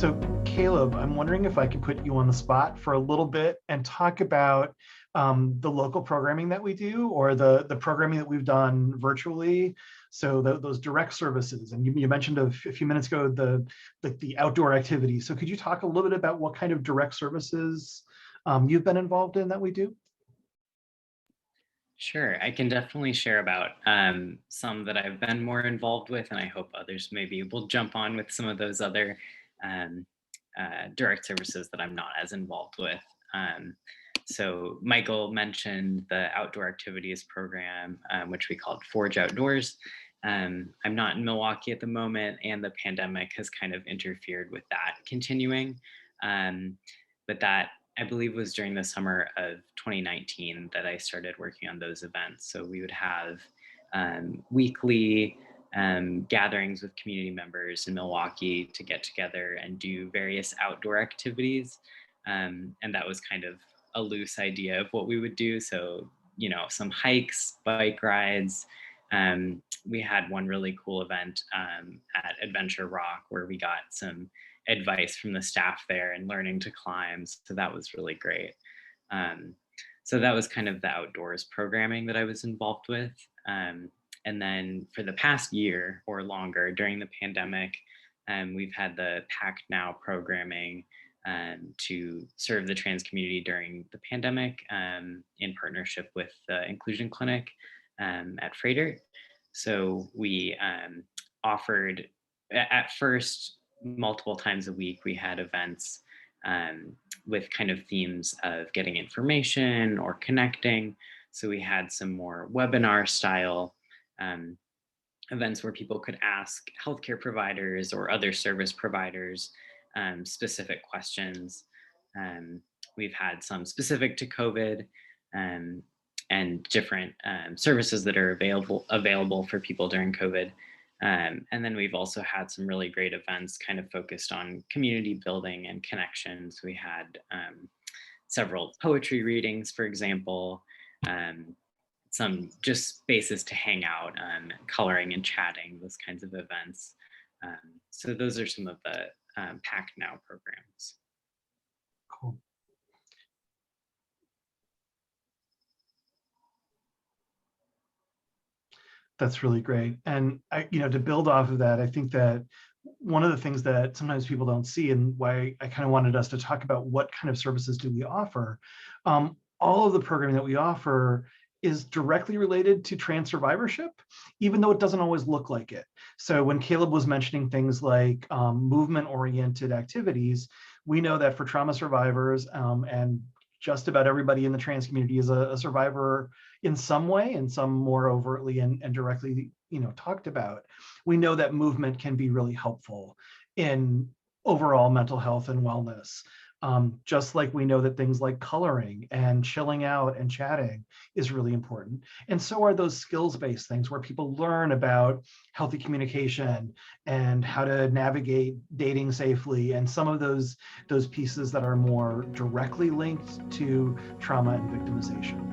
So Caleb, I'm wondering if I could put you on the spot for a little bit and talk about the local programming that we do, or the programming that we've done virtually. So those direct services, and you mentioned a few minutes ago the outdoor activities. So could you talk a little bit about what kind of direct services you've been involved in that we do? Sure, I can definitely share about some that I've been more involved with, and I hope others maybe will jump on with some of those other um, direct services that I'm not as involved with. Um, so Michael mentioned the outdoor activities program, which we called Forge Outdoors. I'm not in Milwaukee at the moment, and the pandemic has kind of interfered with that continuing. Um, but that I believe was during the summer of 2019 that I started working on those events. So we would have weekly gatherings with community members in Milwaukee to get together and do various outdoor activities. And that was kind of a loose idea of what we would do. So, some hikes, bike rides. We had one really cool event at Adventure Rock where we got some advice from the staff there and learning to climb. So that was really great. Um, so that was kind of the outdoors programming that I was involved with. And then for the past year or longer during the pandemic, we've had the PACT NOW programming to serve the trans community during the pandemic in partnership with the Inclusion Clinic at Freighter. So we offered at first multiple times a week. We had events with kind of themes of getting information or connecting. So we had some more webinar style um, events where people could ask healthcare providers or other service providers specific questions. Um, we've had some specific to COVID um, and different services that are available for people during COVID. And then we've also had some really great events kind of focused on community building and connections. We had several poetry readings, for example, um, some just spaces to hang out, coloring and chatting, those kinds of events. So those are some of the PACT NOW programs. Cool. That's really great. And to build off of that, I think that one of the things that sometimes people don't see, and why I kind of wanted us to talk about what kind of services do we offer, all of the programming that we offer is directly related to trans survivorship, even though it doesn't always look like it. So when Caleb was mentioning things like movement-oriented activities, we know that for trauma survivors and just about everybody in the trans community is a survivor in some way, and some more overtly and directly, talked about. We know that movement can be really helpful in overall mental health and wellness. Just like we know that things like coloring and chilling out and chatting is really important. And so are those skills-based things where people learn about healthy communication and how to navigate dating safely, and some of those pieces that are more directly linked to trauma and victimization.